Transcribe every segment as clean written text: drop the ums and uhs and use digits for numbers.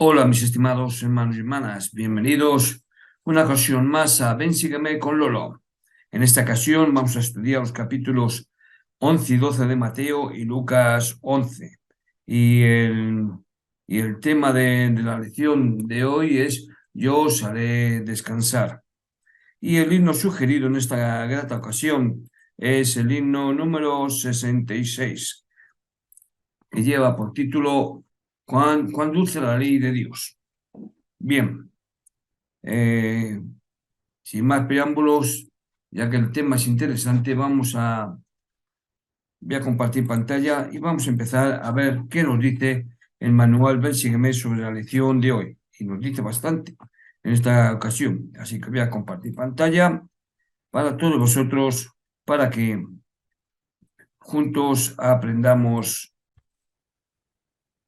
Hola, mis estimados hermanos y hermanas, bienvenidos una ocasión más a Ven, sígueme con Lolo. En esta ocasión vamos a estudiar los capítulos 11 y 12 de Mateo y Lucas 11. Y el, y el tema de la lección de hoy es Yo os haré descansar. Y el himno sugerido en esta grata ocasión es el himno número 66, que lleva por título cuán dulce la ley de Dios. Bien. Eh, Sin más preámbulos, ya que el tema es interesante, voy a compartir pantalla y vamos a empezar a ver qué nos dice el manual Ven Sígueme sobre la lección de hoy. Y nos dice bastante en esta ocasión. Así que voy a compartir pantalla para todos vosotros, para que juntos aprendamos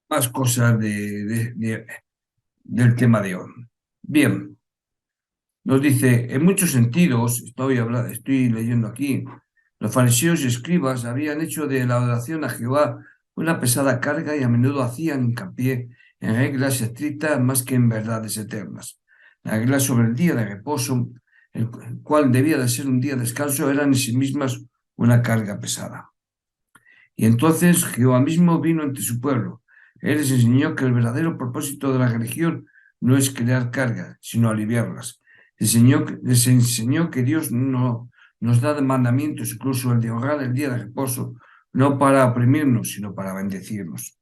más cosas del tema de hoy. Bien. Nos dice, en muchos sentidos, estoy leyendo aquí, los fariseos y escribas habían hecho de la adoración a Jehová una pesada carga y a menudo hacían hincapié en reglas estrictas más que en verdades eternas. Las reglas sobre el día de reposo, el cual debía de ser un día de descanso, eran en sí mismas una carga pesada. Y entonces Jehová mismo vino entre su pueblo. Él les enseñó que el verdadero propósito de la religión no es crear cargas, sino aliviarlas. Les enseñó que Dios no nos da mandamientos, incluso el de honrar el día de reposo, no para oprimirnos, sino para bendecirnos.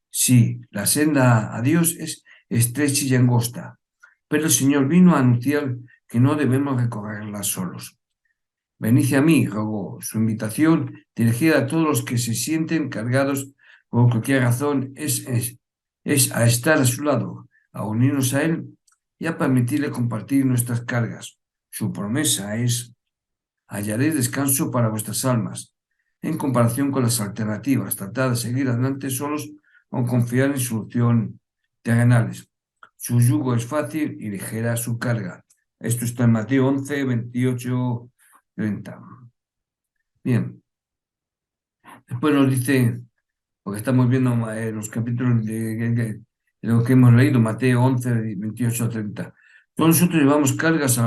Sí, la senda a Dios es estrecha y angosta, pero el Señor vino a anunciar que no debemos recorrerla solos. Venid a mí, rogó. Su invitación, dirigida a todos los que se sienten cargados por cualquier razón, es a estar a su lado, a unirnos a Él y a permitirle compartir nuestras cargas. Su promesa es: hallaréis descanso para vuestras almas, en comparación con las alternativas, tratar de seguir adelante solos o confiar en soluciones terrenales. Su yugo es fácil y ligera su carga. Esto está en Mateo 11, 28, 30. Bien, después nos dice, porque estamos viendo los capítulos de lo que hemos leído, Mateo 11, 28 a 30. Todos nosotros llevamos cargas,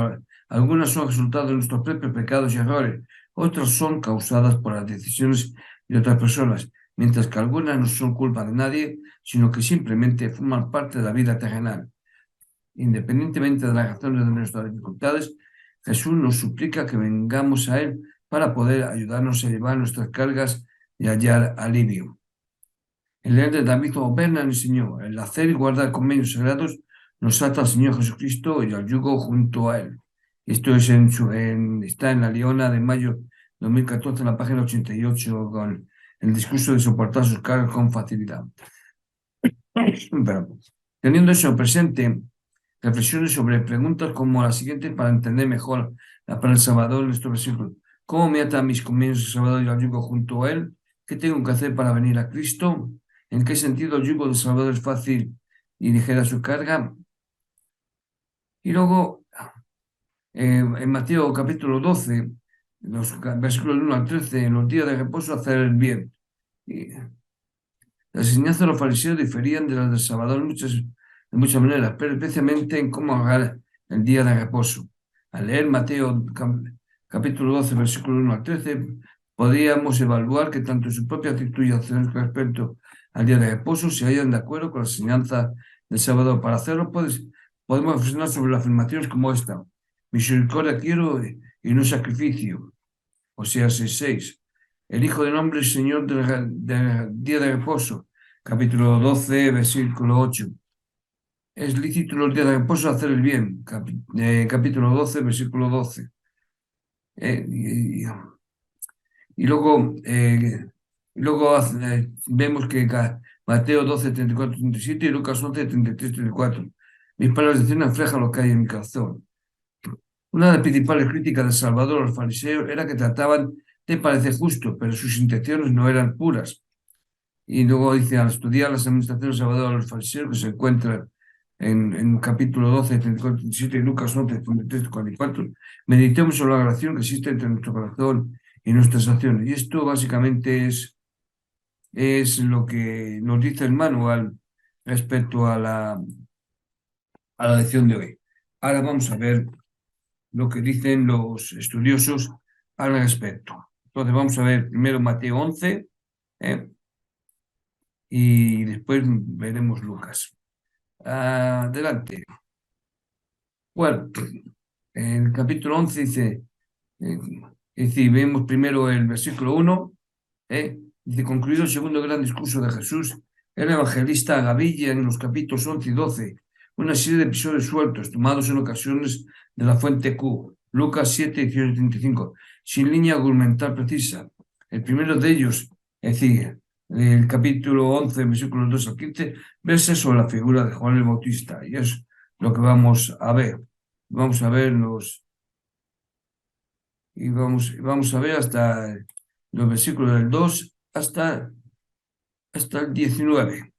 algunas son resultado de nuestros propios pecados y errores, otras son causadas por las decisiones de otras personas, mientras que algunas no son culpa de nadie, sino que simplemente forman parte de la vida terrenal. Independientemente de las razones de nuestras dificultades, Jesús nos suplica que vengamos a Él para poder ayudarnos a llevar nuestras cargas y hallar alivio. El leer de David Oberna enseñó: el hacer y guardar convenios sagrados nos ata al Señor Jesucristo y al yugo junto a Él. Esto es está en la Leona de mayo de 2014, en la página 88, con el discurso de soportar sus cargas con facilidad. Pero, teniendo eso presente, reflexiones sobre preguntas como las siguientes para entender mejor la palabra Salvador en estos versículos. ¿Cómo me ata mis convenios el Salvador y al yugo junto a Él? ¿Qué tengo que hacer para venir a Cristo? ¿En qué sentido el yugo del Salvador es fácil y ligera su carga? Y luego, en Mateo capítulo 12, los versículos 1 al 13, en los días de reposo hacer el bien. Y las enseñanzas de los fariseos diferían de las del Salvador de muchas maneras, pero especialmente en cómo honrar el día de reposo. Al leer Mateo capítulo 12, versículo 1 al 13, podríamos evaluar que tanto su propia actitud y acciones con respecto al día de reposo se hallan de acuerdo con la enseñanza del Salvador. Para hacerlo, podemos reflexionar sobre afirmaciones como esta: misericordia quiero y no sacrificio. Oseas 6:6. El Hijo del Hombre es Señor del día de reposo. Capítulo 12, versículo 8. Es lícito los días de reposo hacer el bien. Capítulo 12, versículo 12. Eh, y, y luego, vemos que Mateo 12, 34, 37 y Lucas 11, 33, 34. Mis palabras de cena reflejan lo que hay en mi corazón. Una de las principales críticas de Salvador a los fariseos era que trataban de parecer justos, pero sus intenciones no eran puras. Y luego dice: al estudiar las administraciones de Salvador a los fariseos, que se encuentran en capítulo 12, 34, 37 y Lucas 11, 33, 44, meditemos sobre la relación que existe entre nuestro corazón y nuestras acciones. Y esto básicamente es lo que nos dice el manual respecto a la lección de hoy. Ahora vamos a ver lo que dicen los estudiosos al respecto. Entonces vamos a ver primero Mateo 11 y después veremos Lucas. Adelante. Bueno, el capítulo 11 dice, eh, vemos primero el versículo 1, dice, concluido el segundo gran discurso de Jesús, el evangelista gavilla en los capítulos 11 y 12 una serie de episodios sueltos, tomados en ocasiones de la fuente Q, Lucas 7, 18 y 35, sin línea argumental precisa. El primero de ellos, es decir, el capítulo 11, versículos 2 al 15, versa sobre la figura de Juan el Bautista, y es lo que vamos a ver. Vamos a ver vamos a ver hasta los versículos del 2 hasta el 19.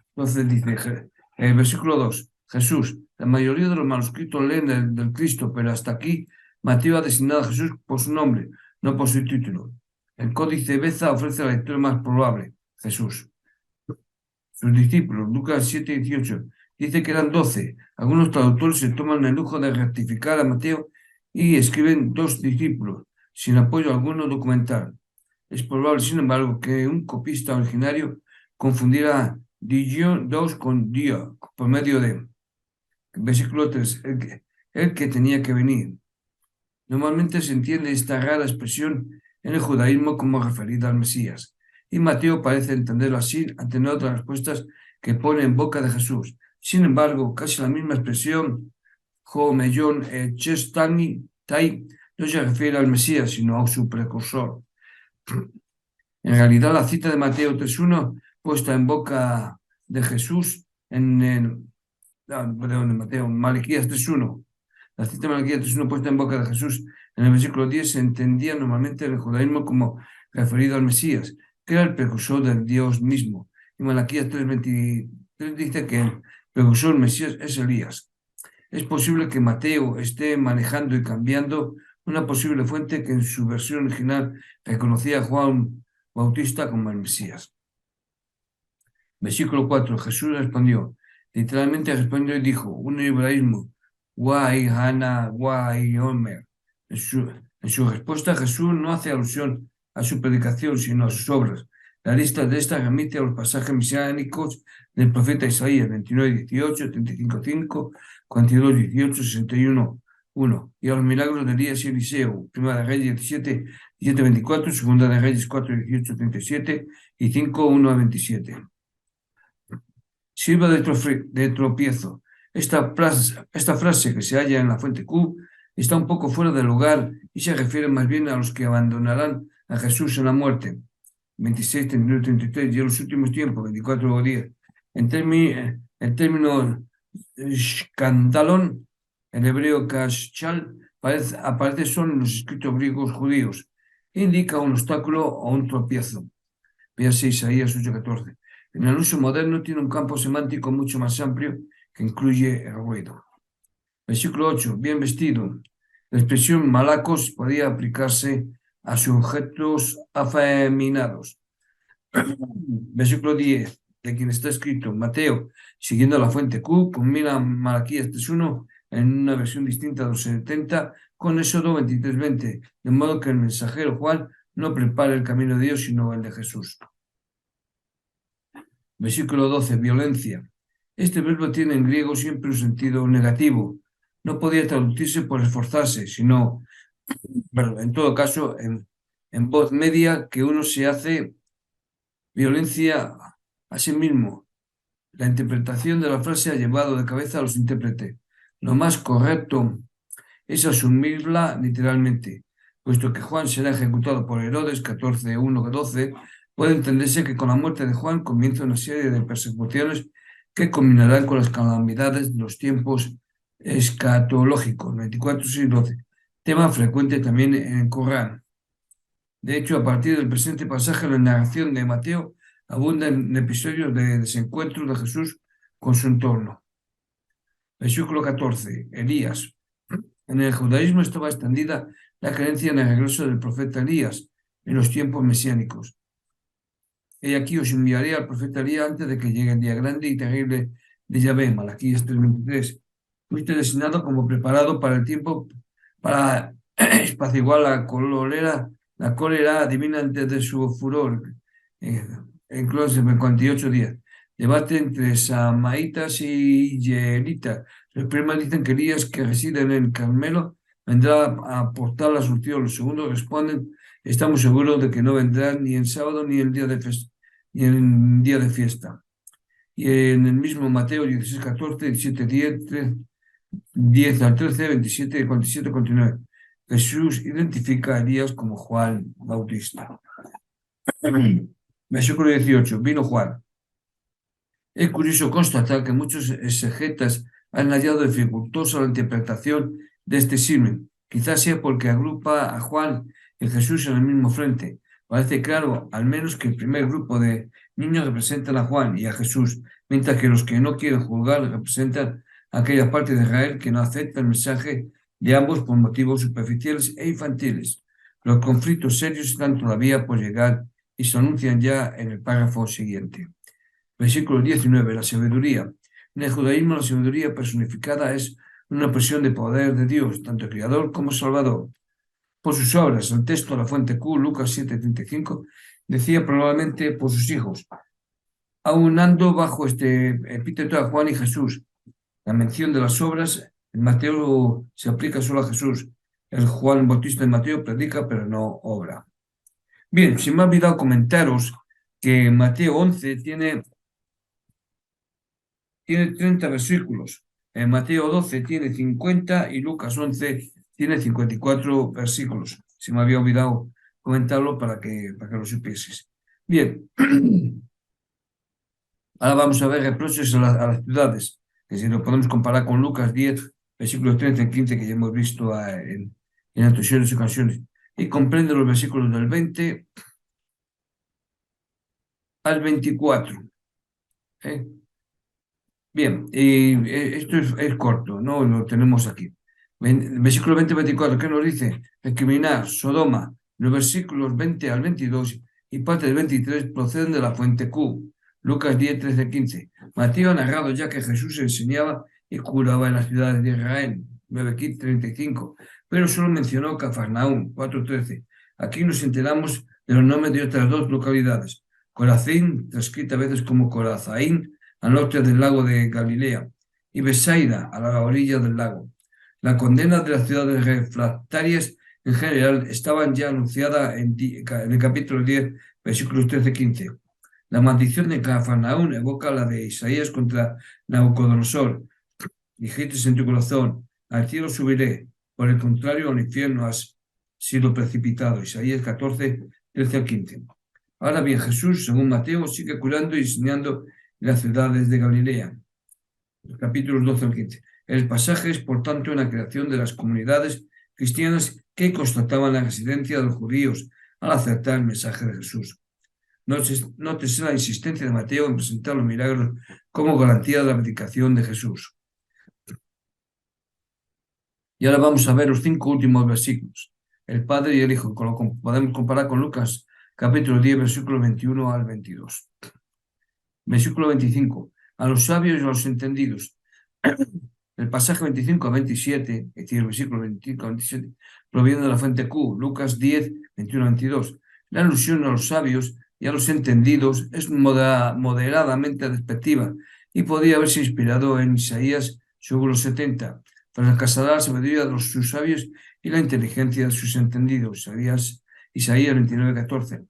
Entonces dice, el versículo 2, Jesús, la mayoría de los manuscritos leen del Cristo, pero hasta aquí Mateo ha designado a Jesús por su nombre, no por su título. El códice Beza ofrece la lectura más probable, Jesús. Sus discípulos, Lucas 7, 18, dice que eran 12. Algunos traductores se toman el lujo de rectificar a Mateo y escriben 2 discípulos, sin apoyo alguno documental. Es probable, sin embargo, que un copista originario confundiera Dios con Dios, por medio de versículo 3, el que tenía que venir. Normalmente se entiende esta rara expresión en el judaísmo como referida al Mesías, y Mateo parece entenderlo así ante otras respuestas que pone en boca de Jesús. Sin embargo, casi la misma expresión, Jo Mellón Chestani Tai, no se refiere al Mesías, sino a su precursor. En realidad, la cita de Mateo 3.1, puesta en boca de Jesús perdón, Mateo, Malaquías 3.1, la cita de Malaquías 3.1 puesta en boca de Jesús en el versículo 10 se entendía normalmente en el judaísmo como referido al Mesías, que era el precursor del Dios mismo. Y Malaquías 3.23 dice que el precursor del Mesías es Elías. Es posible que Mateo esté manejando y cambiando una posible fuente que en su versión original reconocía a Juan Bautista como el Mesías. Versículo 4. Jesús respondió, literalmente respondió y dijo, un hebraísmo, Guay, Hana, Guay, Omer. En su respuesta, Jesús no hace alusión a su predicación, sino a sus obras. La lista de estas remite a los pasajes mesiánicos del profeta Isaías 29:18, 35:5, 42:18, 61:1, y a los milagros de Elías y Eliseo, Primera de Reyes 17, 17:24, Segunda de Reyes 4:18, 37 y 5:1-27. Sirva de tropiezo. Esta frase que se halla en la fuente Q está un poco fuera de lugar y se refiere más bien a los que abandonarán a Jesús en la muerte. 26, 39, 33, y en los últimos tiempos, 24 días. El término escandalón, en hebreo kashchal, aparece solo en los escritos griegos judíos. Indica un obstáculo o un tropiezo. Véase Isaías 8:14. En el uso moderno tiene un campo semántico mucho más amplio que incluye el ruido. Versículo 8. Bien vestido. La expresión malacos podía aplicarse a sujetos afeminados. Versículo 10. De quien está escrito Mateo, siguiendo la fuente Q, combina Malaquías 3.1 en una versión distinta de los 70 con Éxodo 23:20, de modo que el mensajero Juan no prepara el camino de Dios, sino el de Jesús. Versículo 12, violencia. Este verbo tiene en griego siempre un sentido negativo. No podía traducirse por esforzarse, sino, en todo caso, en voz media, que uno se hace violencia a sí mismo. La interpretación de la frase ha llevado de cabeza a los intérpretes. Lo más correcto es asumirla literalmente, puesto que Juan será ejecutado por Herodes 14:1-12. Puede entenderse que con la muerte de Juan comienza una serie de persecuciones que culminarán con las calamidades de los tiempos escatológicos, 24:6-12, tema frecuente también en el Corán. De hecho, a partir del presente pasaje, la narración de Mateo abunda en episodios de desencuentro de Jesús con su entorno. Versículo 14, Elías. En el judaísmo estaba extendida la creencia en el regreso del profeta Elías en los tiempos mesiánicos. He aquí os enviaré al profeta Elías antes de que llegue el día grande y terrible de Yahvé. Malaquías 3:23. Fuiste designado como preparado para el tiempo, para espaciguar la cólera divina antes de su furor. En Colosenses 48 días. Debate entre samaitas y yeritas. Los primeros dicen que Elías, que reside en el Carmelo, vendrá a aportar la solución. Los segundos responden: estamos seguros de que no vendrá ni en sábado ni en día de fiesta. Y en el mismo Mateo 16, 14, 17, 10 al 13, 27, 47, 49. Jesús identifica a Elías como Juan Bautista. Versículo 18. Vino Juan. Es curioso constatar que muchos exegetas han hallado dificultosa la interpretación de este símil. Quizás sea porque agrupa a Juan y Jesús en el mismo frente. Parece claro, al menos, que el primer grupo de niños representan a Juan y a Jesús, mientras que los que no quieren juzgar representan a aquella parte de Israel que no acepta el mensaje de ambos por motivos superficiales e infantiles. Los conflictos serios están todavía por llegar y se anuncian ya en el párrafo siguiente. Versículo 19. La sabiduría. En el judaísmo, la sabiduría personificada es una expresión de poder de Dios, tanto creador como salvador. Por sus obras, el texto de la fuente Q, Lucas 7:35, decía probablemente por sus hijos, aunando bajo este epíteto a Juan y Jesús. La mención de las obras en Mateo se aplica solo a Jesús. El Juan Bautista de Mateo predica, pero no obra. Bien, se me ha olvidado comentaros que Mateo 11 tiene 30 versículos. En Mateo 12 tiene 50 y Lucas 11 tiene 54 versículos. Se me había olvidado comentarlo para que lo supieses. Bien, ahora vamos a ver reproches a las ciudades, que si lo podemos comparar con Lucas 10, versículos 13 y 15, que ya hemos visto en anteriores ocasiones. Y comprende los versículos del 20 al 24. Bien, y esto es corto, ¿no? Lo tenemos aquí. Versículo 20-24, ¿qué nos dice? Recriminar, Sodoma. Los versículos 20 al 22 y parte del 23 proceden de la fuente Q. Lucas 10, 13, 15. Mateo ha narrado ya que Jesús enseñaba y curaba en las ciudades de Israel. 9, 35. Pero solo mencionó Cafarnaúm. 4, 13. Aquí nos enteramos de los nombres de otras dos localidades. Corazín, transcrita a veces como Corazaín, al norte del lago de Galilea, y Besaida, a la orilla del lago. La condena de las ciudades refractarias en general estaban ya anunciadas en el capítulo 10, versículos 13-15. La maldición de Cafarnaúm evoca la de Isaías contra Nabucodonosor. Dijiste en tu corazón, al cielo subiré, por el contrario, al infierno has sido precipitado. Isaías 14, 13-15. Ahora bien, Jesús, según Mateo, sigue curando y enseñando en las ciudades de Galilea. Capítulos 12 al 15. El pasaje es, por tanto, una creación de las comunidades cristianas que constataban la residencia de los judíos al aceptar el mensaje de Jesús. Nótese la insistencia de Mateo en presentar los milagros como garantía de la predicación de Jesús. Y ahora vamos a ver los 5 últimos versículos. El Padre y el Hijo, podemos comparar con Lucas, capítulo 10, versículo 21 al 22. Versículo 25. A los sabios y a los entendidos. El pasaje 25 a 27, es decir, el versículo 25 a 27, proviene de la fuente Q, Lucas 10, 21 a 22. La alusión a los sabios y a los entendidos es moderadamente despectiva y podría haberse inspirado en Isaías, según los 70. Fracasará la sabiduría de sus sabios y la inteligencia de sus entendidos. Isaías 29, 14.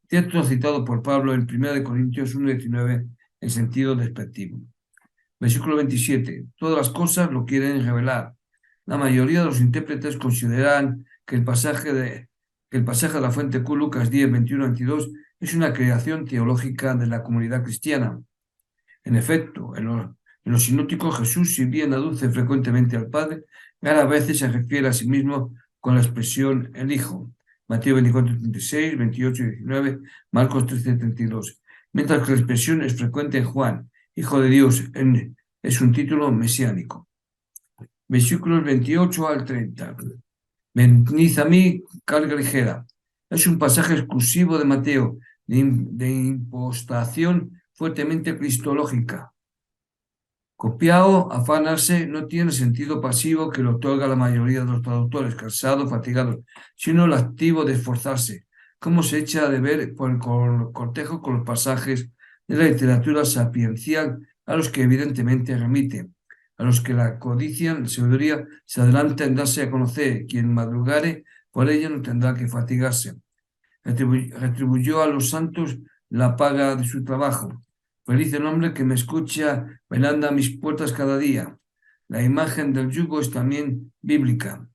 Texto citado por Pablo en 1 Corintios 1, 19, en sentido despectivo. Versículo 27. Todas las cosas lo quieren revelar. La mayoría de los intérpretes consideran que el pasaje de la fuente Q, Lucas 10, 21, 22, es una creación teológica de la comunidad cristiana. En efecto, en los sinópticos Jesús, si bien aduce frecuentemente al Padre, raras veces se refiere a sí mismo con la expresión el Hijo. Mateo 24, 36, 28 y 19, Marcos 13, 32. Mientras que la expresión es frecuente en Juan, Hijo de Dios, es un título mesiánico. Versículos 28 al 30. Venid a mí, carga ligera. Es un pasaje exclusivo de Mateo, de impostación fuertemente cristológica. Copiado, afanarse no tiene sentido pasivo que lo otorga la mayoría de los traductores, cansados, fatigados, sino el activo de esforzarse, como se echa de ver por el cortejo con los pasajes de la literatura sapiencial a los que evidentemente remite, a los que la codician, la sabiduría se adelanta en darse a conocer, quien madrugare por ella no tendrá que fatigarse. Retribuyó a los santos la paga de su trabajo. Feliz el hombre que me escucha velando a mis puertas cada día. La imagen del yugo es también bíblica.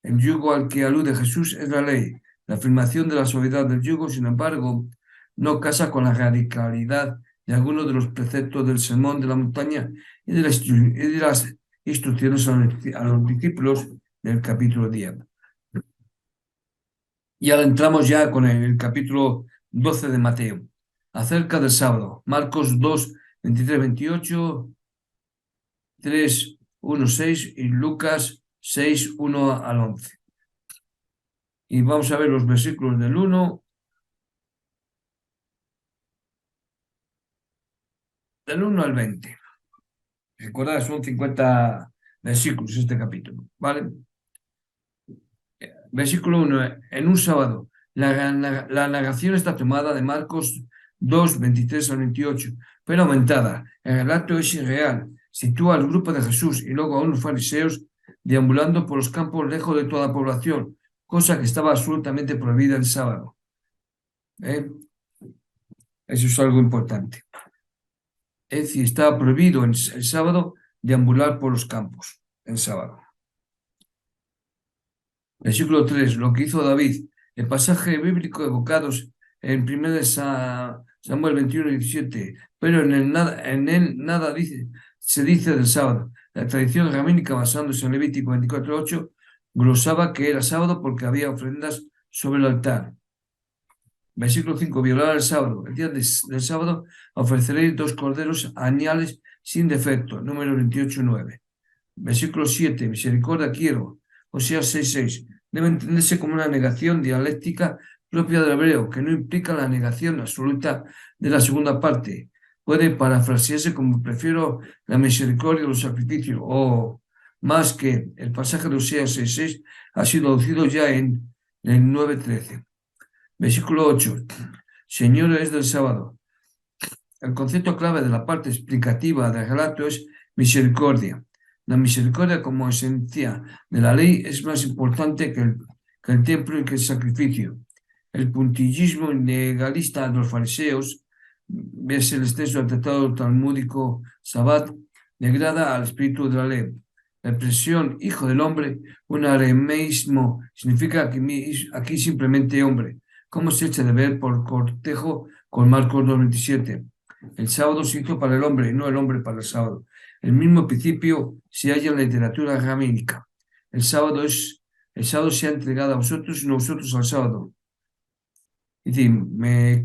El yugo al que alude Jesús es la ley. La afirmación de la suavidad del yugo, sin embargo, no casa con la radicalidad de algunos de los preceptos del sermón de la montaña y de las instrucciones a los discípulos del capítulo 10. Y ahora entramos ya con el capítulo 12 de Mateo, acerca del sábado. Marcos 2, 23, 28, 3, 1, 6 y Lucas 6, 1 al 11. Y vamos a ver los versículos del 1, al 20. Recordad, son 50 versículos este capítulo, ¿vale? Versículo 1. En un sábado. La narración está tomada de Marcos 2, 23 al 28, pero aumentada. El relato es irreal. Sitúa al grupo de Jesús y luego a unos fariseos deambulando por los campos lejos de toda la población, cosa que estaba absolutamente prohibida el sábado. Eso es algo importante. Es decir, estaba prohibido el sábado deambular por los campos, el sábado. Versículo 3, lo que hizo David. El pasaje bíblico evocados en 1 Samuel 21 y 17, pero en él nada se dice del sábado. La tradición rabínica, basándose en Levítico 24:8, glosaba que era sábado porque había ofrendas sobre el altar. Versículo 5, violar el sábado. El día del sábado ofreceréis 2 corderos añales sin defecto. Número 28:9. Versículo 7, misericordia quiero. Oseas 6:6. Debe entenderse como una negación dialéctica propia del hebreo, que no implica la negación absoluta de la segunda parte. Puede parafrasearse como prefiero la misericordia de los sacrificios, o más que el pasaje de Oseas 6:6 ha sido traducido ya en el 9:13. Versículo 8. Señor es del sábado. El concepto clave de la parte explicativa del relato es misericordia. La misericordia como esencia de la ley es más importante que el templo y que el sacrificio. El puntillismo legalista de los fariseos, ves el extenso tratado talmúdico Sabbat, degrada al espíritu de la ley. La expresión hijo del hombre, un aremeísmo, significa aquí simplemente hombre, como se echa de ver por cortejo con Marcos 2:27. El sábado se hizo para el hombre y no el hombre para el sábado. El mismo principio se halla en la literatura rabínica. El sábado se ha entregado a vosotros y no vosotros al sábado. Es decir, me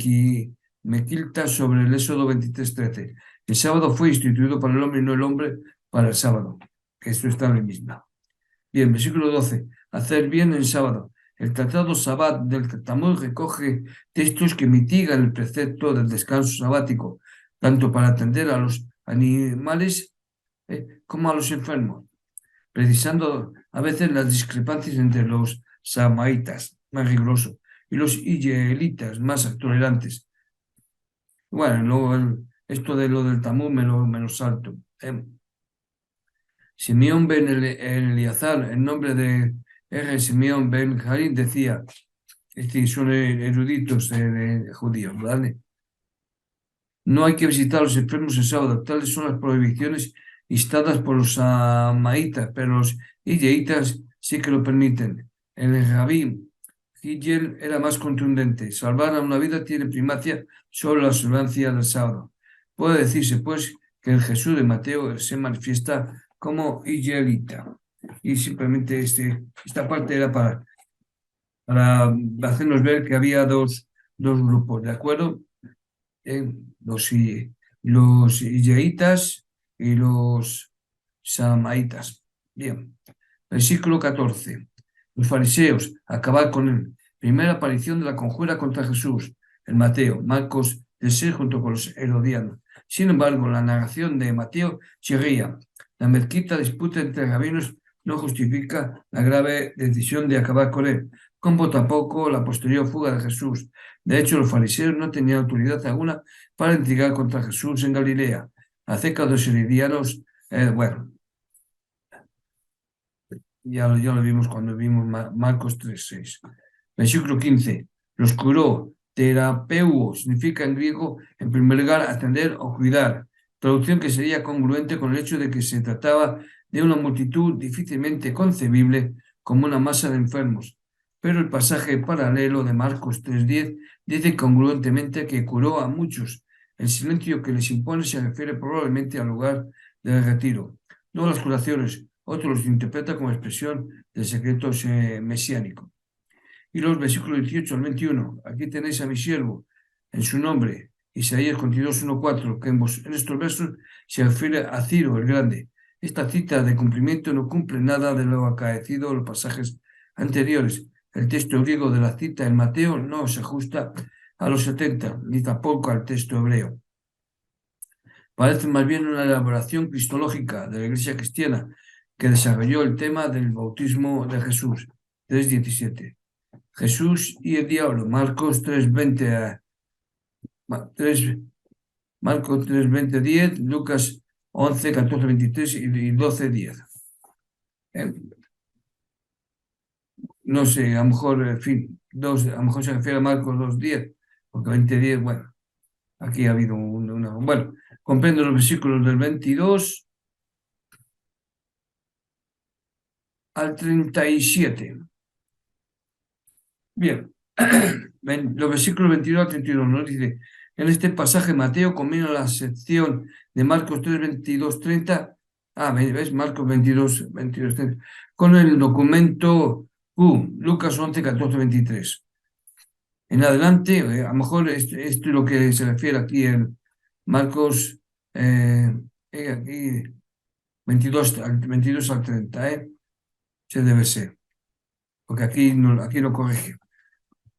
quilta sobre el Éxodo 23:13. El sábado fue instituido para el hombre y no el hombre para el sábado. Que esto está en el mismo. Bien, versículo 12. Hacer bien el sábado. El tratado Sabbat del Talmud recoge textos que mitigan el precepto del descanso sabático, tanto para atender a los animales como a los enfermos, precisando a veces las discrepancias entre los samaitas, más rigurosos, y los israelitas, más tolerantes. Bueno, luego esto de lo del Talmud me lo salto. Simeón ben Eleazar, en nombre de Simeón ben Jarín, decía, es decir, son eruditos judíos, ¿vale? No hay que visitar a los enfermos el sábado, tales son las prohibiciones instadas por los amaitas, pero los hillelitas sí que lo permiten. El rabí Hillel era más contundente. Salvar a una vida tiene primacia sobre la observancia del sábado. Puede decirse, pues, que el Jesús de Mateo se manifiesta como hillelita. Y simplemente esta parte era para hacernos ver que había dos grupos, ¿de acuerdo? Los hillelitas y los samaitas. Bien. Versículo 14. Los fariseos, acabar con él. Primera aparición de la conjura contra Jesús. en Mateo, Marcos 3:6 junto con los herodianos. Sin embargo, la narración de Mateo seguía. La mezquita disputa entre rabinos no justifica la grave decisión de acabar con él, como tampoco la posterior fuga de Jesús. De hecho, los fariseos no tenían autoridad alguna para intrigar contra Jesús en Galilea. Acerca de los herodianos, bueno, ya lo vimos cuando vimos Marcos 3:6. Versículo 15. Los curó. Terapeuo significa en griego, en primer lugar, atender o cuidar. Traducción que sería congruente con el hecho de que se trataba de una multitud difícilmente concebible como una masa de enfermos. Pero el pasaje paralelo de Marcos 3:10 dice congruentemente que curó a muchos. El silencio que les impone se refiere probablemente al lugar del retiro. No las curaciones, otros los interpretan como expresión del secreto mesiánico. Y los versículos 18 al 21, aquí tenéis a mi siervo, en su nombre, Isaías 22:1-4, que en estos versos se refiere a Ciro el Grande. Esta cita de cumplimiento no cumple nada de lo acaecido en los pasajes anteriores. El texto griego de la cita en Mateo no se ajusta a los 70, ni tampoco al texto hebreo. Parece más bien una elaboración cristológica de la Iglesia cristiana que desarrolló el tema del bautismo de Jesús, 3:17. Jesús y el diablo, Marcos 3:20, Marcos 3:20-10, Lucas 11:14-23 y 12:10. No sé, a lo mejor, en fin, a lo mejor se refiere a Marcos 2:10, porque 20:10, bueno, aquí ha habido una. Bueno, comprendo los versículos del 22 al 37. Bien, los versículos 22 al 32 nos dice, en este pasaje Mateo combina la sección de Marcos 3, 22, 30, ¿ves? Marcos 22, 30, con el documento Q, Lucas 11, 14, 23. En adelante, a lo mejor esto es lo que se refiere aquí en Marcos aquí 22 al 30, se debe ser, porque aquí lo corrige.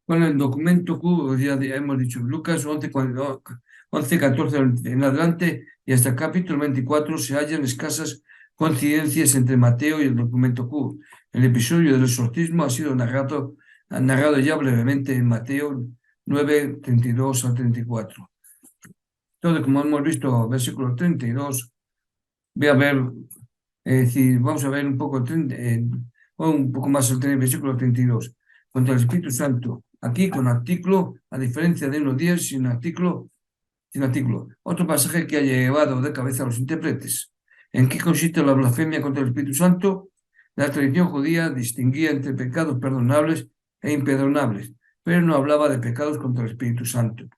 Con el documento Q, ya hemos dicho, Lucas 11, 14 en adelante y hasta el capítulo 24 se hallan escasas coincidencias entre Mateo y el documento Q. El episodio del exorcismo ha sido narrado ya brevemente en Mateo 9, 32 al 34. Entonces, como hemos visto, versículo 32, voy a ver, es decir, vamos a ver un poco, un poco más el versículo 32. Contra el Espíritu Santo, aquí con artículo, a diferencia de unos días sin artículo, sin artículo. Otro pasaje que ha llevado de cabeza a los intérpretes. ¿En qué consiste la blasfemia contra el Espíritu Santo? La tradición judía distinguía entre pecados perdonables e imperdonables, pero no hablaba de pecados contra el Espíritu Santo.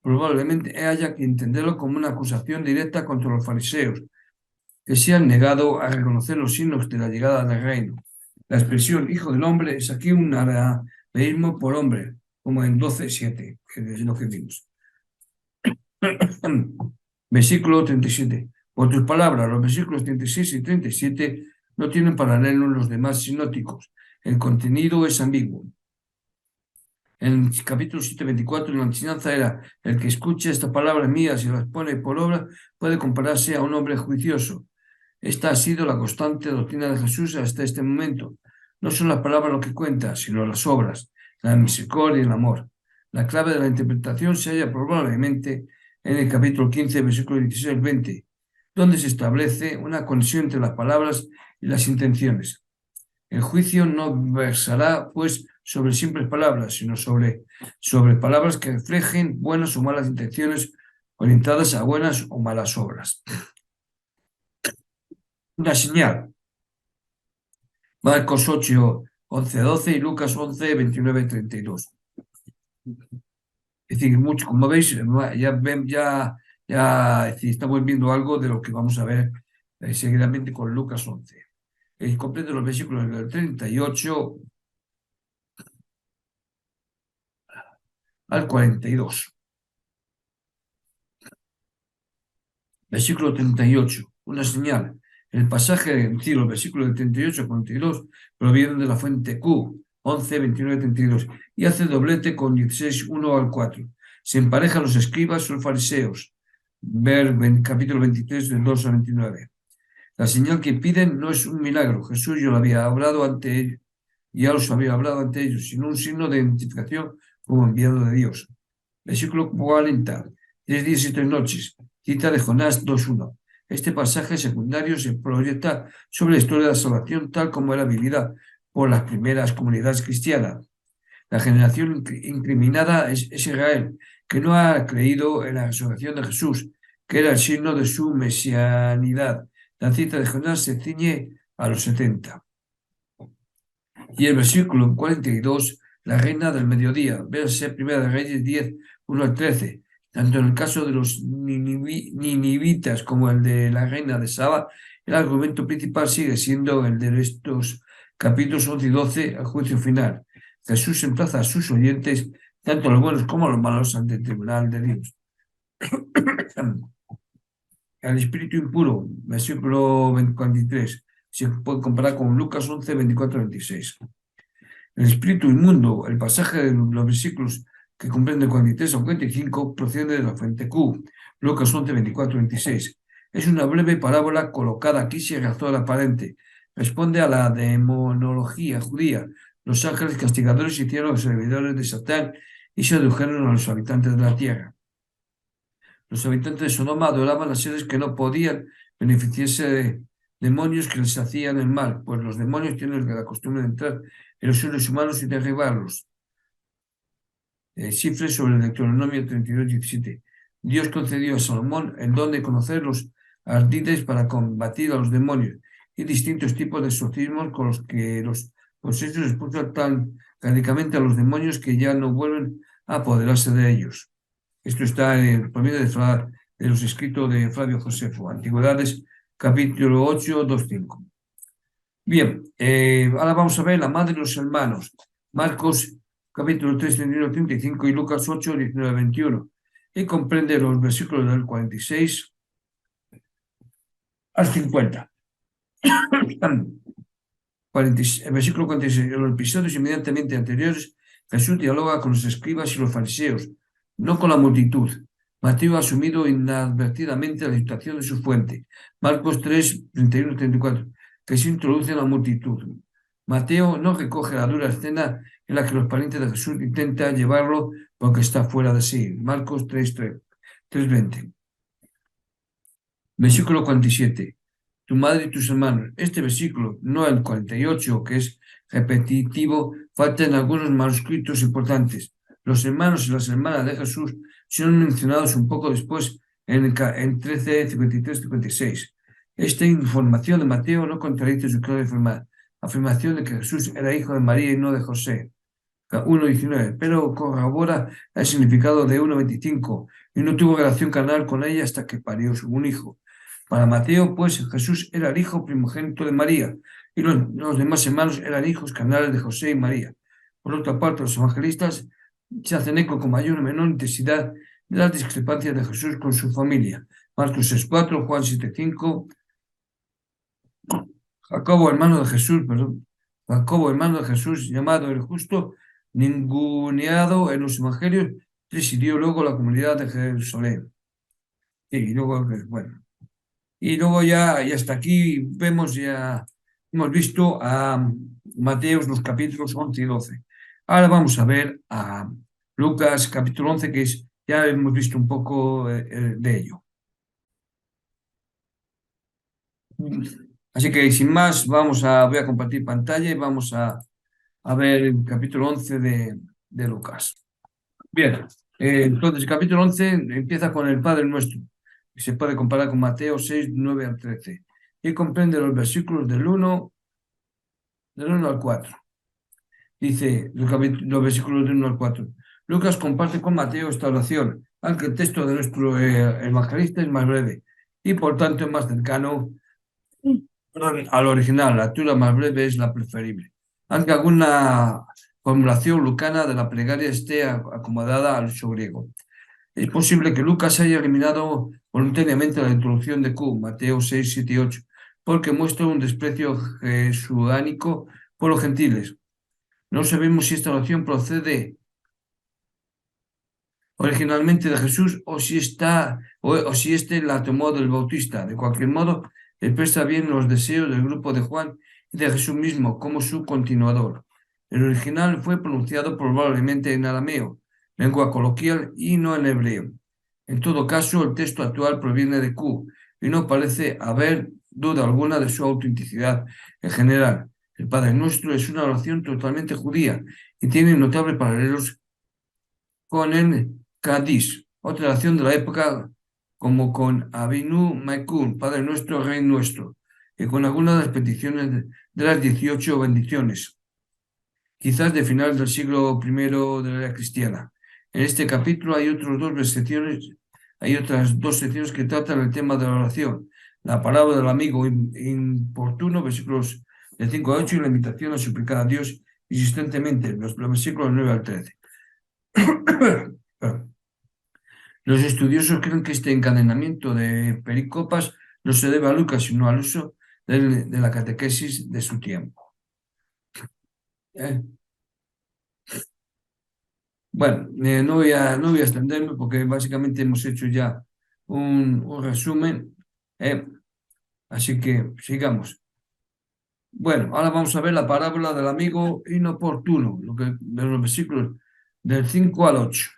Probablemente haya que entenderlo como una acusación directa contra los fariseos, que se han negado a reconocer los signos de la llegada del reino. La expresión hijo del hombre es aquí un arameísmo por hombre, como en 12:7, que es lo que vimos. Versículo 37. Por tus palabras, los versículos 36 y 37 no tienen paralelo en los demás sinópticos. El contenido es ambiguo. En el capítulo 7:24 la enseñanza era: el que escuche estas palabras mías y las pone por obra puede compararse a un hombre juicioso. Esta ha sido la constante doctrina de Jesús hasta este momento. No son las palabras lo que cuenta, sino las obras, la misericordia y el amor. La clave de la interpretación se halla probablemente en el capítulo 15, versículo 16 al 20, donde se establece una conexión entre las palabras y las intenciones. El juicio no versará, pues, sobre simples palabras, sino sobre palabras que reflejen buenas o malas intenciones orientadas a buenas o malas obras. Una señal. Marcos 8, 11, 12 y Lucas 11, 29, 32. Es decir, mucho, como veis, es decir, estamos viendo algo de lo que vamos a ver seguidamente con Lucas 11. Completo los versículos del 38 al 42. Versículo 38, una señal. El pasaje, es decir, los versículos del 38 al 42 provienen de la fuente Q, 11, 29, 32, y hace doblete con 16, 1 al 4. se empareja a los escribas o los fariseos. Ver capítulo 23, del 2 al 29. La señal que piden no es un milagro. Jesús ya lo había hablado ante ellos, ya los había hablado ante ellos, sino un signo de identificación como enviado de Dios. Versículo 40. 3 días y 3 noches. Cita de Jonás 2:1. Este pasaje secundario se proyecta sobre la historia de la salvación tal como era vivida por las primeras comunidades cristianas. La generación incriminada es Israel, que no ha creído en la resurrección de Jesús, que era el signo de su mesianidad. La cita de Jonás se ciñe a los 70. Y el versículo 42, la reina del mediodía, verse Primera de Reyes 10, 1 al 13. Tanto en el caso de los ninivitas como el de la reina de Saba, el argumento principal sigue siendo el de estos capítulos 11 y 12, el juicio final. Jesús emplaza a sus oyentes, tanto los buenos como los malos, ante el tribunal de Dios. El espíritu impuro, versículo 43, se puede comparar con Lucas 11, 24, 26. El espíritu inmundo, el pasaje de los versículos que comprende 43 a 45, procede de la fuente Q, Lucas 11, 24, 26. Es una breve parábola colocada aquí sin razón aparente. Responde a la demonología judía. Los ángeles castigadores hicieron los servidores de Satán y sedujeron a los habitantes de la tierra. Los habitantes de Sodoma adoraban a seres que no podían beneficiarse de demonios que les hacían el mal, pues los demonios tienen la costumbre de entrar en los seres humanos y derribarlos. Cifres sobre el Deuteronomio 32:17. Dios concedió a Salomón el don de conocer los ardides para combatir a los demonios y distintos tipos de exorcismos con los que los posesos expulsan tan radicalmente a los demonios que ya no vuelven a apoderarse de ellos. Esto está en el promedio de los escritos de Flavio Josefo, Antigüedades, capítulo 8, 2.5. Bien, ahora vamos a ver la madre y los hermanos. Marcos, capítulo 3, 31, 35 y Lucas 8, 19, 21. Y comprende los versículos del 46 al 50. El versículo 46. En los episodios inmediatamente anteriores, Jesús dialoga con los escribas y los fariseos, no con la multitud. Mateo ha asumido inadvertidamente la situación de su fuente. Marcos 3, 31, 34, que se introduce en la multitud. Mateo no recoge la dura escena en la que los parientes de Jesús intentan llevarlo porque está fuera de sí. Marcos 3, 20. Versículo 47. Tu madre y tus hermanos. Este versículo, no el 48, que es repetitivo, falta en algunos manuscritos importantes. Los hermanos y las hermanas de Jesús son mencionados un poco después en 13, 53, 56. Esta información de Mateo no contradice su clara afirmación de que Jesús era hijo de María y no de José. 1.19, pero corrobora el significado de 1.25 y no tuvo relación carnal con ella hasta que parió un hijo. Para Mateo, pues, Jesús era el hijo primogénito de María y los demás hermanos eran hijos carnales de José y María. Por otra parte, los evangelistas se hacen eco con mayor o menor intensidad de las discrepancias de Jesús con su familia. Marcos 6.4, Juan 7.5, Jacobo, hermano de Jesús, llamado el justo, ninguneado en los evangelios, presidió luego la comunidad de Jerusalén. Y luego, bueno. Y luego ya hasta aquí hemos visto a Mateos los capítulos 11 y 12. Ahora vamos a ver a Lucas capítulo 11, que ya hemos visto un poco de ello. Así que sin más, voy a compartir pantalla y vamos a ver el capítulo 11 de Lucas. Bien, entonces el capítulo 11 empieza con el Padre Nuestro, que se puede comparar con Mateo 6, 9 al 13, y comprende los versículos del 1 al 4. Dice los versículos del 1 al 4. Lucas comparte con Mateo esta oración, aunque el texto de nuestro evangelista es más breve y por tanto es más cercano al original. La lectura más breve es la preferible, aunque alguna formulación lucana de la plegaria esté acomodada al uso griego. Es posible que Lucas haya eliminado voluntariamente la introducción de Q, Mateo 6, 7 y 8, porque muestra un desprecio jesuánico por los gentiles. No sabemos si esta oración procede originalmente de Jesús o si éste la tomó del Bautista. De cualquier modo, expresa bien los deseos del grupo de Juan y de Jesús mismo como su continuador. El original fue pronunciado probablemente en arameo, lengua coloquial, y no en hebreo. En todo caso, el texto actual proviene de Q y no parece haber duda alguna de su autenticidad. En general, el Padre Nuestro es una oración totalmente judía y tiene notables paralelos con el Kaddish, otra oración de la época, como con Avinu Malkun, Padre Nuestro, Rey Nuestro, y con algunas de las peticiones de las 18 bendiciones, quizás de final del siglo I de la era cristiana. En este capítulo hay otras dos secciones que tratan el tema de la oración, la palabra del amigo importuno, versículos de 5 a 8, y la invitación a suplicar a Dios insistentemente, los versículos 9 al 13. Los estudiosos creen que este encadenamiento de pericopas no se debe a Lucas, sino al uso de la catequesis de su tiempo. Bueno, no voy a extenderme porque básicamente hemos hecho ya un resumen, así que sigamos. Bueno, ahora vamos a ver la parábola del amigo inoportuno, de los versículos del 5 al 8.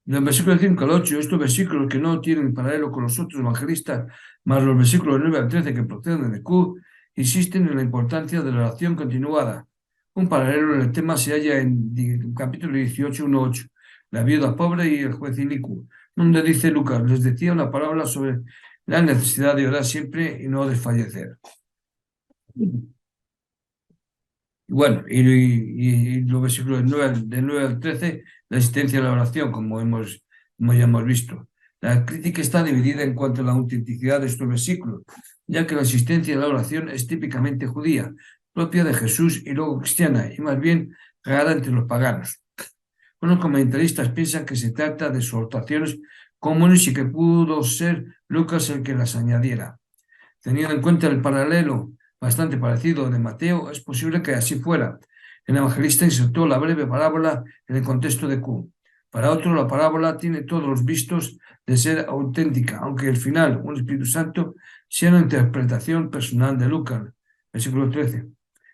Del versículo 5 al 8, estos versículos que no tienen paralelo con los otros evangelistas, más los versículos 9 al 13 que proceden de Q, insisten en la importancia de la oración continuada. Un paralelo en el tema se halla en el capítulo 18, 1, 8, la viuda pobre y el juez inicuo, donde dice Lucas, les decía una parábola sobre la necesidad de orar siempre y no desfallecer. Bueno, y los versículos del 9 al 13, la existencia de la oración, como ya hemos visto. La crítica está dividida en cuanto a la autenticidad de estos versículos, ya que la existencia de la oración es típicamente judía, propia de Jesús y luego cristiana, y más bien rara entre los paganos. Unos comentaristas piensan que se trata de exhortaciones comunes y que pudo ser Lucas el que las añadiera. Teniendo en cuenta el paralelo bastante parecido de Mateo, es posible que así fuera. El evangelista insertó la breve parábola en el contexto de Q. Para otro, la parábola tiene todos los vistos de ser auténtica, aunque el final, un Espíritu Santo, sea una interpretación personal de Lucas, versículo 13.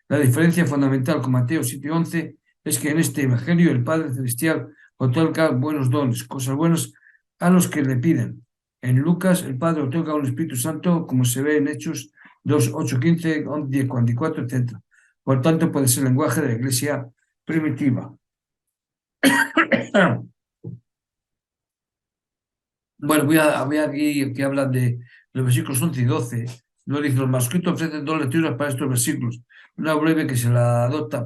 La diferencia fundamental con Mateo 7:11 es que en este evangelio el Padre Celestial otorga buenos dones, cosas buenas a los que le piden. En Lucas, el Padre otorga un Espíritu Santo, como se ve en Hechos 2, 8, 15, 10, 44, etc. Por tanto, puede ser el lenguaje de la Iglesia primitiva. Bueno, voy aquí que hablan de los versículos 11 y 12. Lo dice, los manuscritos ofrecen dos lecturas para estos versículos. Una breve que se la adopta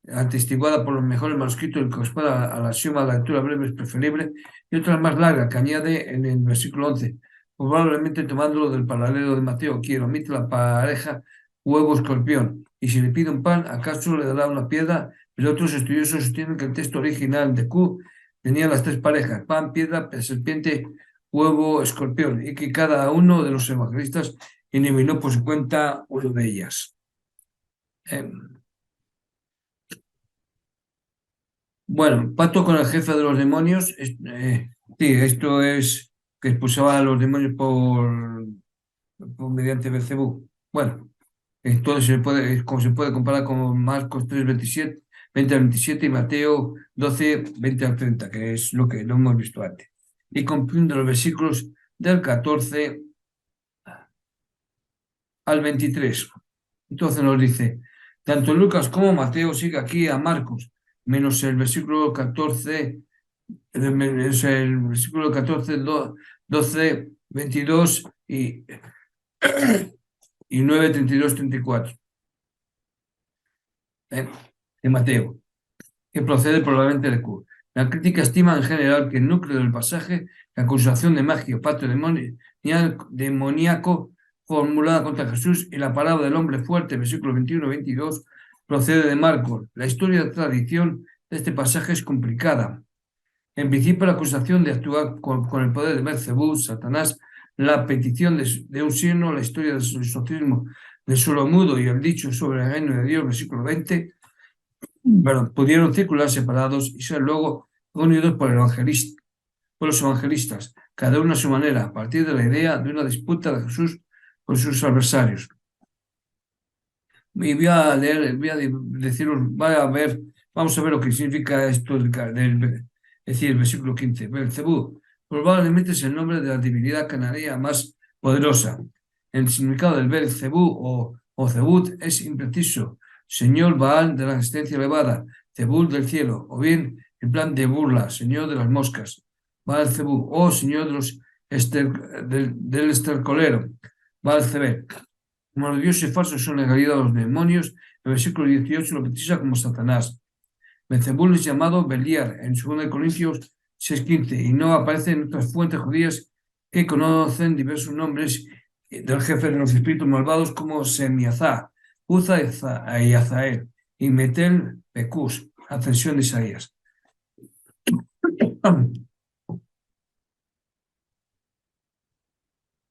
atestiguada por los mejores manuscritos y que corresponde a la axioma de la lectura breve es preferible, y otra más larga que añade en el versículo 11, probablemente tomándolo del paralelo de Mateo, quien omite la pareja huevo-escorpión, y si le pide un pan, ¿acaso le dará una piedra? Pero otros estudiosos sostienen que el texto original de Q tenía las tres parejas, pan, piedra, serpiente, huevo, escorpión, y que cada uno de los evangelistas eliminó por su cuenta una de ellas. Bueno, pacto con el jefe de los demonios. Sí, esto es que expulsaba a los demonios mediante Belcebú. Bueno, entonces se puede comparar con Marcos 3:27, 20-27 y Mateo 12:20-30, que es lo que no hemos visto antes. Y cumpliendo los versículos del 14 al 23. Entonces nos dice, tanto Lucas como Mateo sigue aquí a Marcos, menos el versículo 14, es el versículo 14, 12, 22 y 9, 32, 34 de Mateo, que procede probablemente de Q. La crítica estima en general que el núcleo del pasaje, la acusación de magia o pacto demoníaco formulada contra Jesús y la palabra del hombre fuerte, versículos 21-22, procede de Marcos. La historia de tradición de este pasaje es complicada. En principio, la acusación de actuar con el poder de Belcebú, Satanás, la petición de un signo, la historia del exorcismo de Solomudo y el dicho sobre el reino de Dios, versículo 20, pudieron circular separados y ser luego unidos por los evangelistas, cada uno a su manera, a partir de la idea de una disputa de Jesús con sus adversarios. Y voy a leer, deciros, vamos a ver lo que significa esto es decir, el versículo 15. Belcebú probablemente es el nombre de la divinidad cananea más poderosa. El significado del Belcebú o Zebut es impreciso. Señor Baal de la existencia elevada, Zebul del cielo, o bien en plan de burla, señor de las moscas, Baal Zebú, o señor de los del estercolero, Baal Zebel. Como los dioses falsos son en realidad los demonios, el versículo 18 lo precisa como Satanás. Belzebul es llamado Beliar en 2 Corintios 6:15 y no aparece en otras fuentes judías que conocen diversos nombres del jefe de los espíritus malvados como Semiazá, Uza y Azael y Metel Pecus, ascensión de Isaías.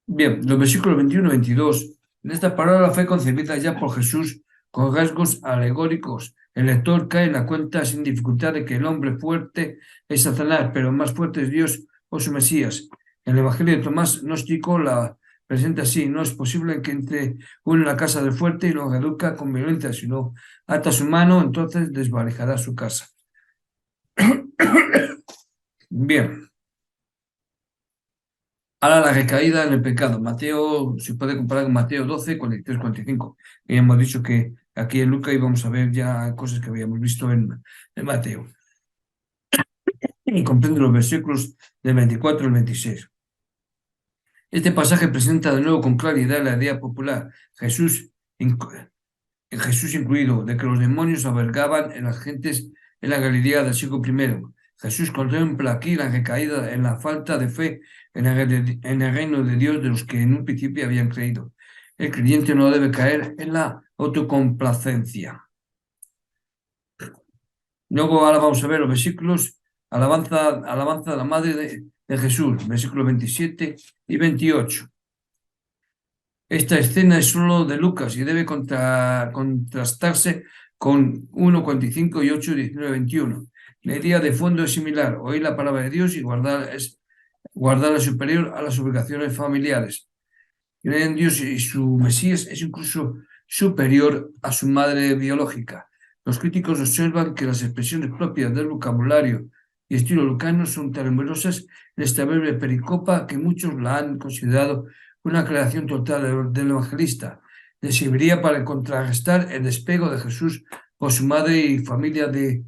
Bien, los versículos 21 y 22. En esta parábola fue concebida ya por Jesús con rasgos alegóricos. El lector cae en la cuenta sin dificultad de que el hombre fuerte es Satanás, pero más fuerte es Dios o su Mesías. El Evangelio de Tomás Gnóstico la presenta así: no es posible que entre uno en la casa del fuerte y lo reduzca con violencia, sino ata su mano, entonces desvalijará su casa. Bien. Ahora la recaída en el pecado. Mateo, se puede comparar con Mateo 12, 43, 45. Y hemos dicho que aquí en Lucas íbamos a ver ya cosas que habíamos visto en Mateo. Y comprende los versículos del 24 al 26. Este pasaje presenta de nuevo con claridad la idea popular, Jesús incluido, de que los demonios albergaban en las gentes en la Galilea del siglo I. Jesús contempla aquí la recaída en la falta de fe en el reino de Dios de los que en un principio habían creído. El creyente no debe caer en la autocomplacencia. Luego ahora vamos a ver los versículos, alabanza de la Madre de Jesús, versículos 27 y 28. Esta escena es solo de Lucas y debe contrastarse con 1:45 y 8:19-21. La idea de fondo es similar: oír la palabra de Dios y guardarla superior a las obligaciones familiares. Creer en Dios y su Mesías es incluso superior a su madre biológica. Los críticos observan que las expresiones propias del vocabulario y estilo lucano son tan numerosas en esta breve pericopa que muchos la han considerado una creación total del evangelista. Le serviría para contrarrestar el despego de Jesús por su madre y familia de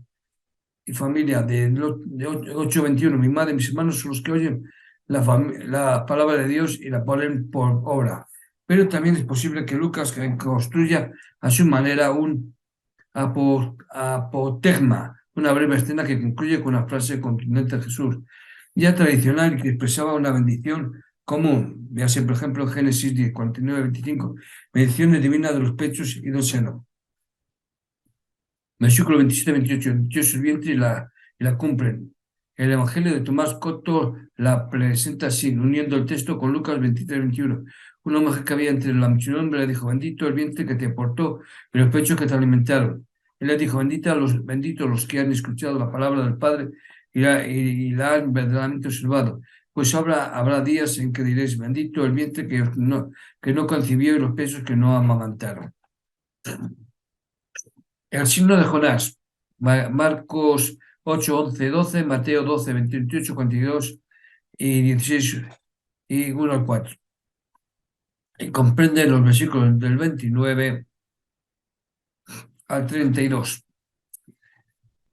8:21. Mi madre y mis hermanos son los que oyen la palabra de Dios y la ponen por obra. Pero también es posible que Lucas construya a su manera un apotegma, una breve escena que concluye con una frase contundente de Jesús, ya tradicional y que expresaba una bendición común. Véase, por ejemplo, en Génesis 10, 49-25, bendiciones divinas de los pechos y del seno. Versículo 27-28, dichoso el vientre y la cumplen. El Evangelio de Tomás Cotto la presenta así, uniendo el texto con Lucas 23-21. Una mujer que había entre la muchedumbre le dijo: bendito el vientre que te aportó y los pechos que te alimentaron. Él le dijo: benditos los que han escuchado la palabra del Padre y la han verdaderamente observado. Pues habrá días en que diréis: bendito el vientre que no concibió y los pechos que no amamantaron. El signo de Jonás, Marcos 8, 11, 12, Mateo 12, 28, 42 y 16 y 1 al 4. Y comprende los versículos del 29 al 32.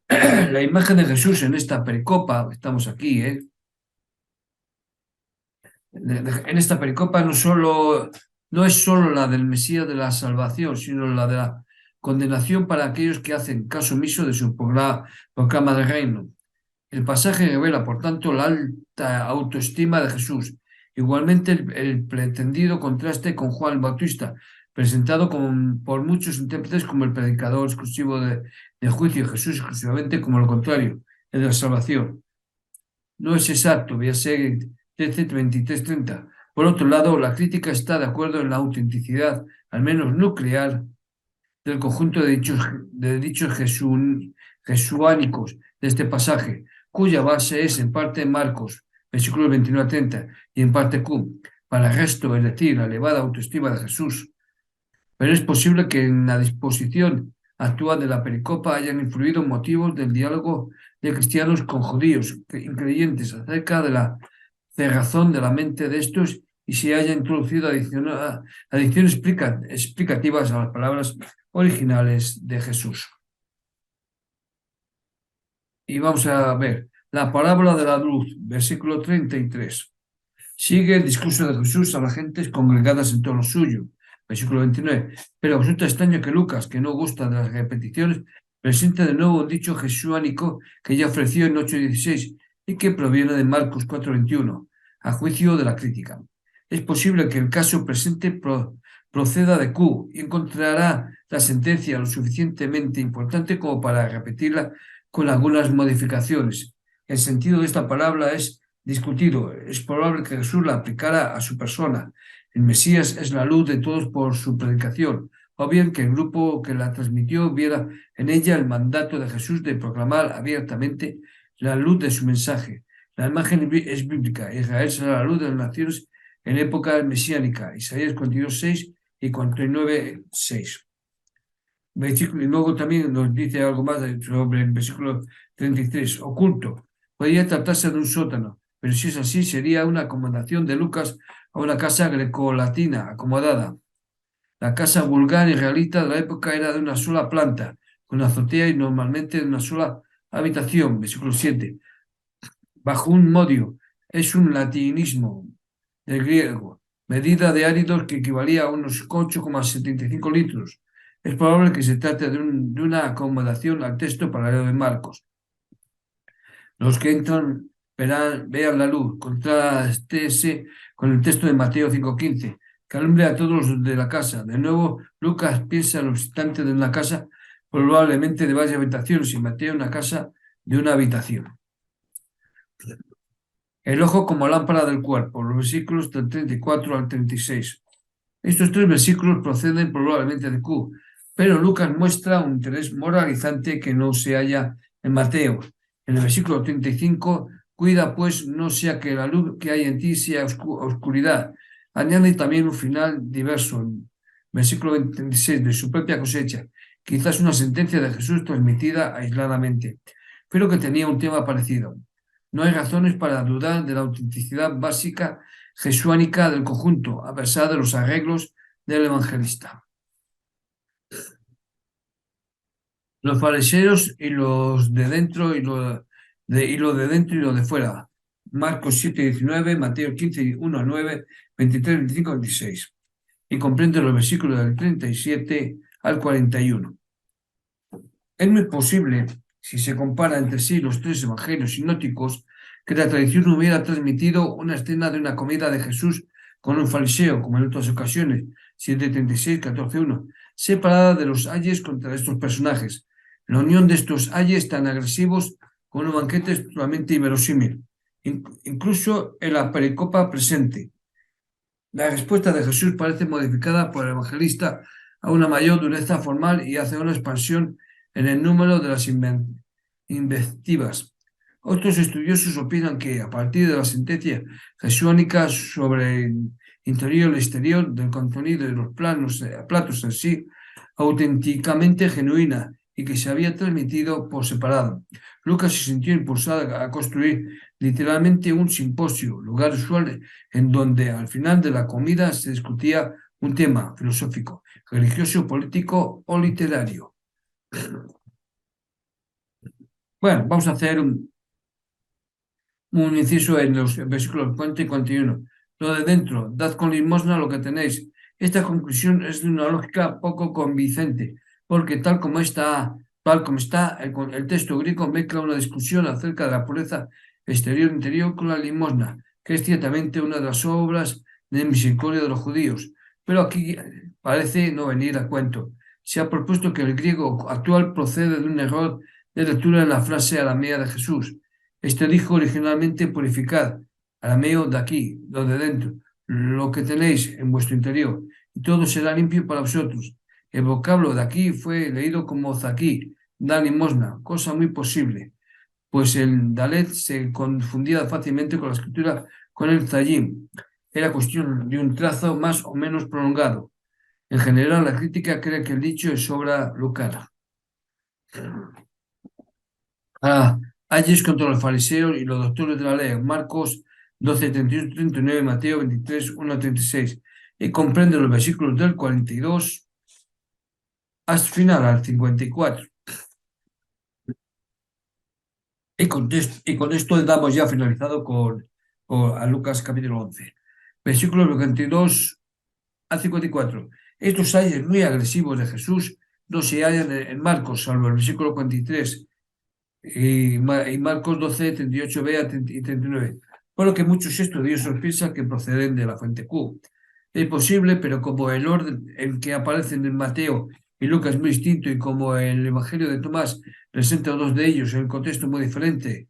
La imagen de Jesús en esta pericopa, estamos aquí, en esta pericopa no es solo la del Mesías de la salvación, sino la de la condenación para aquellos que hacen caso omiso de su proclama del reino. El pasaje revela, por tanto, la alta autoestima de Jesús. Igualmente, el pretendido contraste con Juan el Bautista, presentado por muchos intérpretes como el predicador exclusivo de juicio, Jesús exclusivamente como lo contrario, el de la salvación. No es exacto, voy a ser 23-30. Por otro lado, la crítica está de acuerdo en la autenticidad, al menos nuclear, del conjunto de dichos jesuánicos de este pasaje. cuya base es en parte Marcos, versículos 29 a 30, y en parte Q, para el resto, es decir, la elevada autoestima de Jesús. Pero es posible que en la disposición actual de la pericopa hayan influido motivos del diálogo de cristianos con judíos increyentes acerca de la cerrazón de la mente de estos y se haya introducido adiciones explicativas a las palabras originales de Jesús. Y vamos a ver la parábola de la luz, versículo 33. Sigue el discurso de Jesús a las gentes congregadas en torno suyo. Versículo 29. Pero resulta extraño que Lucas, que no gusta de las repeticiones, presente de nuevo un dicho jesuánico que ya ofreció en 8:16 y que proviene de Marcos 4:21, a juicio de la crítica. Es posible que el caso presente proceda de Q y encontrará la sentencia lo suficientemente importante como para repetirla con algunas modificaciones. El sentido de esta palabra es discutido. Es probable que Jesús la aplicara a su persona. El Mesías es la luz de todos por su predicación, o bien que el grupo que la transmitió viera en ella el mandato de Jesús de proclamar abiertamente la luz de su mensaje. La imagen es bíblica. Israel será la luz de las naciones en época mesiánica. Isaías 42:6 y 49:6. Y luego también nos dice algo más sobre el versículo 33. Oculto. Podría tratarse de un sótano, pero si es así, sería una acomodación de Lucas a una casa grecolatina acomodada. La casa vulgar israelita de la época era de una sola planta, con azotea y normalmente de una sola habitación. Versículo 7. Bajo un modio. Es un latinismo del griego, medida de áridos que equivalía a unos 8,75 litros. Es probable que se trate de una acomodación al texto paralelo de Marcos. Los que entran vean la luz, contrástese con el texto de Mateo 5:15, que alumbre a todos los de la casa. De nuevo, Lucas piensa en los visitantes de una casa, probablemente de varias habitaciones, y Mateo una casa de una habitación. El ojo como lámpara del cuerpo, los versículos del 34 al 36. Estos tres versículos proceden probablemente de Q, pero Lucas muestra un interés moralizante que no se halla en Mateo. En el versículo 35, cuida pues no sea que la luz que hay en ti sea oscuridad. Añade también un final diverso, en versículo 26, de su propia cosecha, quizás una sentencia de Jesús transmitida aisladamente, pero que tenía un tema parecido. No hay razones para dudar de la autenticidad básica jesuánica del conjunto, a pesar de los arreglos del evangelista. Los fariseos y los de dentro y lo de dentro y lo de fuera. Marcos 7:19, Mateo 15:1-9, 23, 25, 26. Y comprende los versículos del 37 al 41. Es muy posible, si se compara entre sí los tres evangelios sinópticos, que la tradición hubiera transmitido una escena de una comida de Jesús con un fariseo, como en otras ocasiones, 7:36, 14:1, separada de los ayes contra estos personajes. La unión de estos ayes tan agresivos con un banquete es totalmente inverosímil, incluso en la pericopa presente. La respuesta de Jesús parece modificada por el evangelista a una mayor dureza formal y hace una expansión en el número de las invectivas. Otros estudiosos opinan que, a partir de la sentencia jesuánica sobre el interior y el exterior del contenido de los platos en sí, auténticamente genuina y que se había transmitido por separado, Lucas se sintió impulsado a construir literalmente un simposio, lugar usual en donde al final de la comida se discutía un tema filosófico, religioso, político o literario. Bueno, vamos a hacer un inciso en los versículos 40 y 41. Lo de dentro, dad con limosna lo que tenéis. Esta conclusión es de una lógica poco convincente, porque tal como está, el texto griego mezcla una discusión acerca de la pureza exterior-interior con la limosna, que es ciertamente una de las obras de misericordia de los judíos, pero aquí parece no venir a cuento. Se ha propuesto que el griego actual procede de un error de lectura en la frase aramea de Jesús. Este dijo originalmente purificad, arameo de aquí, lo de dentro, lo que tenéis en vuestro interior, y todo será limpio para vosotros. El vocablo de aquí fue leído como zaquí, da limosna, cosa muy posible. pues el Dalet se confundía fácilmente con la escritura con el Zayim. Era cuestión de un trazo más o menos prolongado. En general, la crítica cree que el dicho es obra lucana. Ayes contra los fariseos y los doctores de la ley, Marcos 12, 31, 39, Mateo 23, 1, 36. Y comprende los versículos del 42 hasta final, al 54. Y con esto damos ya finalizado a Lucas capítulo 11. Versículos 22 al 54. Estos ayes muy agresivos de Jesús no se hallan en Marcos, salvo el versículo 43 y Marcos 12, 38b y 39. Por lo que muchos estudiosos piensan que proceden de la fuente Q. Es posible, pero como el orden en que aparecen en Mateo y Lucas es muy distinto y como el Evangelio de Tomás presenta a dos de ellos en un contexto muy diferente,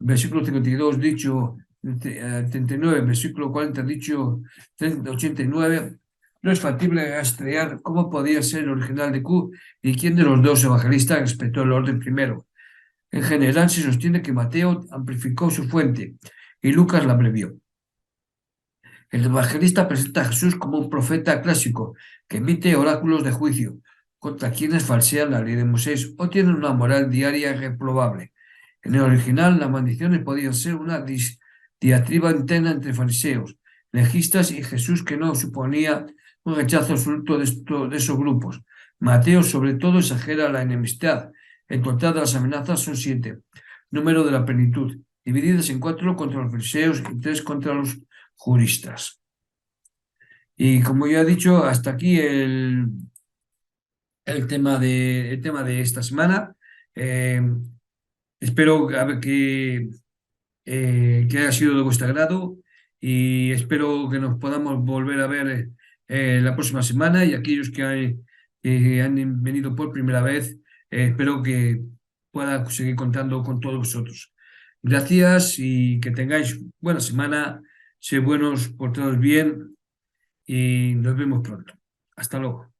versículo 52 dicho 39, versículo 40 dicho 89, no es factible rastrear cómo podía ser el original de Q y quién de los dos evangelistas respetó el orden primero. En general se sostiene que Mateo amplificó su fuente y Lucas la abrevió. El evangelista presenta a Jesús como un profeta clásico que emite oráculos de juicio contra quienes falsean la ley de Moisés o tienen una moral diaria reprobable. En el original, las maldiciones podían ser una diatriba interna entre fariseos, legistas y Jesús que no suponía un rechazo absoluto de esos grupos. Mateo, sobre todo, exagera la enemistad. En total de las amenazas son 7, número de la plenitud, divididas en 4 contra los fariseos y 3 contra los juristas. Y como ya he dicho, hasta aquí el tema de esta semana. Eh, espero que haya sido de vuestro agrado y espero que nos podamos volver a ver la próxima semana y aquellos que han venido por primera vez, espero que pueda seguir contando con todos vosotros. Gracias y que tengáis buena semana, sed buenos, portados bien y nos vemos pronto. Hasta luego.